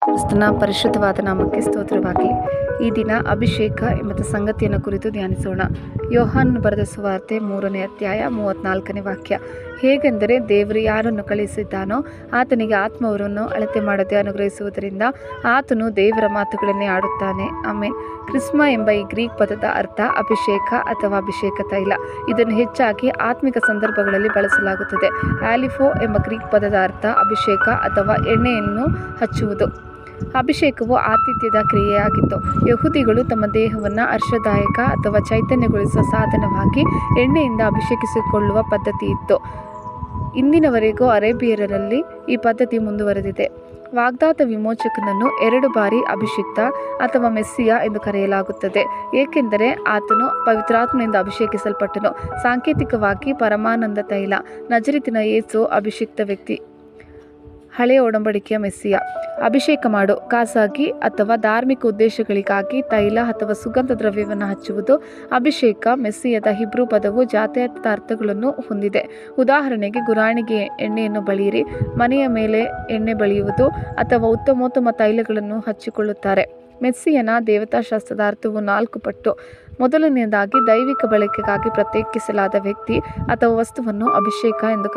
ಕ್ರಿಸ್ತನ ಪರಿಶುದ್ಧವಾದ ನಾಮಕ್ಕೆ ಸ್ತೋತ್ರವಾಗಲಿ. ಈ ದಿನ ಅಭಿಷೇಕ ಎಂಬ ಸಂಗತಿಯನ್ನು ಕುರಿತು ಧ್ಯಾನಿಸೋಣ. ಯೋಹಾನನು ಬರೆದ ಸುವಾರ್ತೆ 3ನೇ ಅಧ್ಯಾಯ 34ನೇ ವಾಕ್ಯ. ಹೇಗೆಂದರೆ, ದೇವರು ಯಾರನ್ನು ಕಳುಹಿಸಿದ್ದಾನೋ ಆತನಿಗೆ ಆತ್ಮವರನ್ನು ಅಳತೆ ಮಾಡದೆ ಅನುಗ್ರಹಿಸುವುದರಿಂದ ಆತನು ದೇವರ ಮಾತುಗಳನ್ನೇ ಆಡುತ್ತಾನೆ. ಆಮೇನ್. ಕ್ರಿಸ್ಮ ಎಂಬ ಈ ಗ್ರೀಕ್ ಪದದ ಅರ್ಥ ಅಭಿಷೇಕ ಅಥವಾ ಅಭಿಷೇಕ ತೈಲ. ಇದನ್ನು ಹೆಚ್ಚಾಗಿ ಆತ್ಮಿಕ ಸಂದರ್ಭಗಳಲ್ಲಿ ಬಳಸಲಾಗುತ್ತದೆ. ಆಲಿಫೋ ಎಂಬ ಗ್ರೀಕ್ ಪದದ ಅರ್ಥ ಅಭಿಷೇಕ ಅಥವಾ ಎಣ್ಣೆಯನ್ನು ಹಚ್ಚುವುದು. ಅಭಿಷೇಕವು ಆತಿಥ್ಯದ ಕ್ರಿಯೆಯಾಗಿತ್ತು. ಯಹೂದಿಗಳು ತಮ್ಮ ದೇಹವನ್ನು ಹರ್ಷದಾಯಕ ಅಥವಾ ಚೈತನ್ಯಗೊಳಿಸುವ ಸಾಧನವಾಗಿ ಎಣ್ಣೆಯಿಂದ ಅಭಿಷೇಕಿಸಿಕೊಳ್ಳುವ ಪದ್ಧತಿ ಇತ್ತು. ಇಂದಿನವರೆಗೂ ಅರೇಬಿಯರಲ್ಲಿ ಈ ಪದ್ಧತಿ ಮುಂದುವರೆದಿದೆ. ವಾಗ್ದಾತ ವಿಮೋಚಕನನ್ನು 2 ಬಾರಿ ಅಭಿಷಿಕ್ತ ಅಥವಾ ಮೆಸ್ಸಿಯ ಎಂದು ಕರೆಯಲಾಗುತ್ತದೆ, ಏಕೆಂದರೆ ಆತನು ಪವಿತ್ರಾತ್ಮನಿಂದ ಅಭಿಷೇಕಿಸಲ್ಪಟ್ಟನು. ಸಾಂಕೇತಿಕವಾಗಿ ಪರಮಾನಂದ ತೈಲ. ನಜರಿತಿನ ಯೇಸು ಅಭಿಷಿಕ್ತ ವ್ಯಕ್ತಿ, ಹಳೆಯ ಒಡಂಬಡಿಕೆಯ ಮೆಸ್ಸಿಯ. ಅಭಿಷೇಕ ಮಾಡು, ಖಾಸಗಿ ಅಥವಾ ಧಾರ್ಮಿಕ ಉದ್ದೇಶಗಳಿಗಾಗಿ ತೈಲ ಅಥವಾ ಸುಗಂಧ ದ್ರವ್ಯವನ್ನು ಹಚ್ಚುವುದು. ಅಭಿಷೇಕ ಮೆಸ್ಸಿಯದ ಹಿಬ್ರೂ ಪದವು ಜಾತ್ಯತೀತ ಅರ್ಥಗಳನ್ನು ಹೊಂದಿದೆ. ಉದಾಹರಣೆಗೆ, ಗುರಾಣಿಗೆ ಎಣ್ಣೆಯನ್ನು ಬಳಿಯಿರಿ, ಮನೆಯ ಮೇಲೆ ಎಣ್ಣೆ ಬಳಿಯುವುದು ಅಥವಾ ಉತ್ತಮೋತ್ತಮ ತೈಲಗಳನ್ನು ಹಚ್ಚಿಕೊಳ್ಳುತ್ತಾರೆ. ಮೆಸ್ಸಿಯನ ದೇವತಾಶಾಸ್ತ್ರದ ಅರ್ಥವು 4 ಪಟ್ಟು. ಮೊದಲನೆಯದಾಗಿ, ದೈವಿಕ ಬಳಕೆಗಾಗಿ ಪ್ರತ್ಯೇಕಿಸಲಾದ ವ್ಯಕ್ತಿ ಅಥವಾ ವಸ್ತುವನ್ನು ಅಭಿಷೇಕ ಎಂದು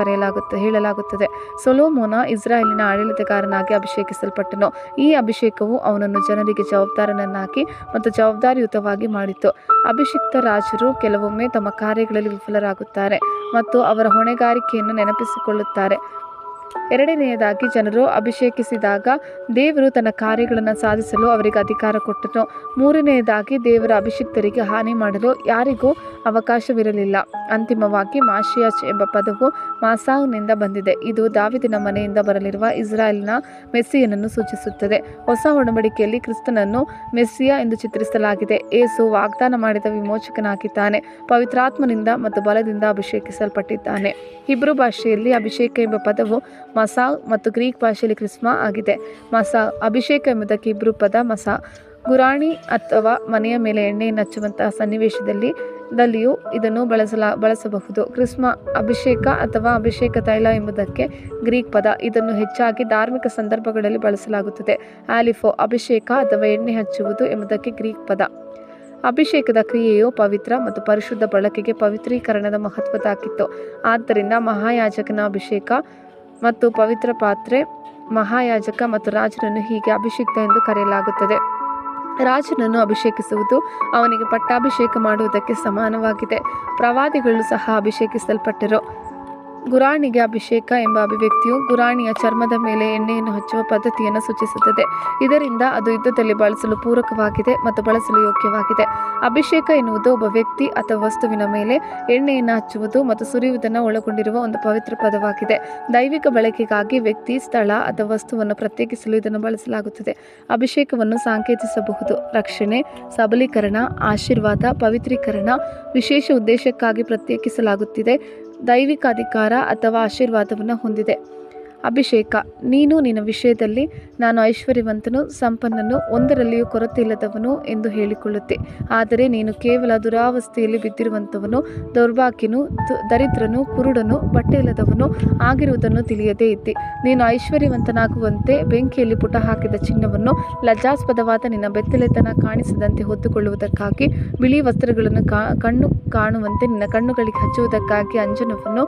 ಹೇಳಲಾಗುತ್ತದೆ. ಸೊಲೊಮೋನ ಇಸ್ರಾಯೇಲಿನ ಆಡಳಿತಗಾರನಾಗಿ ಅಭಿಷೇಕಿಸಲ್ಪಟ್ಟನು. ಈ ಅಭಿಷೇಕವು ಅವನನ್ನು ಜನರಿಗೆ ಜವಾಬ್ದಾರನನ್ನಾಗಿ ಮತ್ತು ಜವಾಬ್ದಾರಿಯುತವಾಗಿ ಮಾಡಿತು. ಅಭಿಷಿಕ್ತ ರಾಜರು ಕೆಲವೊಮ್ಮೆ ತಮ್ಮ ಕಾರ್ಯಗಳಲ್ಲಿ ವಿಫಲರಾಗುತ್ತಾರೆ ಮತ್ತು ಅವರ ಹೊಣೆಗಾರಿಕೆಯನ್ನು ನೆನಪಿಸಿಕೊಳ್ಳುತ್ತಾರೆ. ಎರಡನೆಯದಾಗಿ, ಜನರು ಅಭಿಷೇಕಿಸಿದಾಗ ದೇವರು ತನ್ನ ಕಾರ್ಯಗಳನ್ನು ಸಾಧಿಸಲು ಅವರಿಗೆ ಅಧಿಕಾರ ಕೊಟ್ಟನು. ಮೂರನೆಯದಾಗಿ, ದೇವರ ಅಭಿಷಿಕ್ತರಿಗೆ ಹಾನಿ ಮಾಡಲು ಯಾರಿಗೂ ಅವಕಾಶವಿರಲಿಲ್ಲ. ಅಂತಿಮವಾಗಿ, ಮಾಶಿಯಾಚ್ ಎಂಬ ಪದವು ಮಾಸಾವ್ನಿಂದ ಬಂದಿದೆ. ಇದು ದಾವೀದನ ಮನೆಯಿಂದ ಬರಲಿರುವ ಇಸ್ರಾಯೇಲಿನ ಮೆಸ್ಸಿಯನನ್ನು ಸೂಚಿಸುತ್ತದೆ. ಹೊಸ ಒಡಂಬಡಿಕೆಯಲ್ಲಿ ಕ್ರಿಸ್ತನನ್ನು ಮೆಸ್ಸಿಯ ಎಂದು ಚಿತ್ರಿಸಲಾಗಿದೆ. ಯೇಸು ವಾಗ್ದಾನ ಮಾಡಿದ ವಿಮೋಚಕನಾಗಿದ್ದಾನೆ. ಪವಿತ್ರಾತ್ಮನಿಂದ ಮತ್ತು ಬಲದಿಂದ ಅಭಿಷೇಕಿಸಲ್ಪಟ್ಟಿದ್ದಾನೆ. ಹಿಬ್ರೂ ಭಾಷೆಯಲ್ಲಿ ಅಭಿಷೇಕ ಎಂಬ ಪದವು ಮಸಾವ್ ಮತ್ತು ಗ್ರೀಕ್ ಭಾಷೆಯಲ್ಲಿ ಕ್ರಿಸ್ಮ ಆಗಿದೆ. ಮಸಾವ್ ಅಭಿಷೇಕ ಎಂಬುದಕ್ಕೆ ಹಿಬ್ರೂ ಪದ ಮಸಾ. ಗುರಾಣಿ ಅಥವಾ ಮನೆಯ ಮೇಲೆ ಎಣ್ಣೆಯನ್ನು ಹಚ್ಚುವಂತಹ ಸನ್ನಿವೇಶದಲ್ಲಿಯೂ ಇದನ್ನು ಬಳಸಬಹುದು. ಕ್ರಿಸ್ಮ ಅಭಿಷೇಕ ಅಥವಾ ಅಭಿಷೇಕ ತೈಲ ಎಂಬುದಕ್ಕೆ ಗ್ರೀಕ್ ಪದ. ಇದನ್ನು ಹೆಚ್ಚಾಗಿ ಧಾರ್ಮಿಕ ಸಂದರ್ಭಗಳಲ್ಲಿ ಬಳಸಲಾಗುತ್ತದೆ. ಆಲಿಫೋ ಅಭಿಷೇಕ ಅಥವಾ ಎಣ್ಣೆ ಹಚ್ಚುವುದು ಎಂಬುದಕ್ಕೆ ಗ್ರೀಕ್ ಪದ. ಅಭಿಷೇಕದ ಕ್ರಿಯೆಯು ಪವಿತ್ರ ಮತ್ತು ಪರಿಶುದ್ಧ ಬಳಕೆಗೆ ಪವಿತ್ರೀಕರಣದ ಮಹತ್ವದ್ದಾಗಿತ್ತು. ಆದ್ದರಿಂದ ಮಹಾಯಾಜಕನ ಅಭಿಷೇಕ ಮತ್ತು ಪವಿತ್ರ ಪಾತ್ರೆ, ಮಹಾಯಾಜಕ ಮತ್ತು ರಾಜನನ್ನು ಹೀಗೆ ಅಭಿಷಿಕ್ತ ಎಂದು ಕರೆಯಲಾಗುತ್ತದೆ. ರಾಜನನ್ನು ಅಭಿಷೇಕಿಸುವುದು ಅವನಿಗೆ ಪಟ್ಟಾಭಿಷೇಕ ಮಾಡುವುದಕ್ಕೆ ಸಮಾನವಾಗಿದೆ. ಪ್ರವಾದಿಗಳು ಸಹ ಅಭಿಷೇಕಿಸಲ್ಪಟ್ಟರು. ಗುರಾಣಿಗೆ ಅಭಿಷೇಕ ಎಂಬ ಅಭಿವ್ಯಕ್ತಿಯು ಗುರಾಣಿಯ ಚರ್ಮದ ಮೇಲೆ ಎಣ್ಣೆಯನ್ನು ಹಚ್ಚುವ ಪದ್ಧತಿಯನ್ನು ಸೂಚಿಸುತ್ತದೆ. ಇದರಿಂದ ಅದು ಯುದ್ಧದಲ್ಲಿ ಬಳಸಲು ಪೂರಕವಾಗಿದೆ ಮತ್ತು ಬಳಸಲು ಯೋಗ್ಯವಾಗಿದೆ. ಅಭಿಷೇಕ ಎನ್ನುವುದು ಒಬ್ಬ ವ್ಯಕ್ತಿ ಅಥವಾ ವಸ್ತುವಿನ ಮೇಲೆ ಎಣ್ಣೆಯನ್ನು ಹಚ್ಚುವುದು ಮತ್ತು ಸುರಿಯುವುದನ್ನು ಒಳಗೊಂಡಿರುವ ಒಂದು ಪವಿತ್ರ ಪದವಾಗಿದೆ. ದೈವಿಕ ಬಳಕೆಗಾಗಿ ವ್ಯಕ್ತಿ, ಸ್ಥಳ ಅಥವಾ ವಸ್ತುವನ್ನು ಪ್ರತ್ಯೇಕಿಸಲು ಇದನ್ನು ಬಳಸಲಾಗುತ್ತದೆ. ಅಭಿಷೇಕವನ್ನು ಸಂಕೇತಿಸಬಹುದು: ರಕ್ಷಣೆ, ಸಬಲೀಕರಣ, ಆಶೀರ್ವಾದ, ಪವಿತ್ರೀಕರಣ. ವಿಶೇಷ ಉದ್ದೇಶಕ್ಕಾಗಿ ಪ್ರತ್ಯೇಕಿಸಲಾಗುತ್ತಿದೆ. ದೈವಿಕ ಅಧಿಕಾರ ಅಥವಾ ಆಶೀರ್ವಾದವನ್ನು ಹೊಂದಿದೆ. ಅಭಿಷೇಕ: ನೀನು ನಿನ್ನ ವಿಷಯದಲ್ಲಿ ನಾನು ಐಶ್ವರ್ಯವಂತನು, ಸಂಪನ್ನನು, ಒಂದರಲ್ಲಿಯೂ ಕೊರತೆಯಿಲ್ಲದವನು ಎಂದು ಹೇಳಿಕೊಳ್ಳುತ್ತೆ. ಆದರೆ ನೀನು ಕೇವಲ ದುರಾವಸ್ಥೆಯಲ್ಲಿ ಬಿದ್ದಿರುವಂಥವನು, ದೌರ್ಭಾಗ್ಯನು, ದರಿದ್ರನು, ಕುರುಡನು, ಬಟ್ಟೆಯಿಲ್ಲದವನು ಆಗಿರುವುದನ್ನು ತಿಳಿಯದೇ ಇದ್ದೆ. ನೀನು ಐಶ್ವರ್ಯವಂತನಾಗುವಂತೆ ಬೆಂಕಿಯಲ್ಲಿ ಪುಟ ಹಾಕಿದ ಚಿನ್ನವನ್ನು, ಲಜ್ಜಾಸ್ಪದವಾದ ನಿನ್ನ ಬೆತ್ತಲೆತನ ಕಾಣಿಸದಂತೆ ಹೊತ್ತುಕೊಳ್ಳುವುದಕ್ಕಾಗಿ ಬಿಳಿ ವಸ್ತ್ರಗಳನ್ನು, ಕಣ್ಣು ಕಾಣುವಂತೆ ನಿನ್ನ ಕಣ್ಣುಗಳಿಗೆ ಹಚ್ಚುವುದಕ್ಕಾಗಿ ಅಂಜನವನ್ನು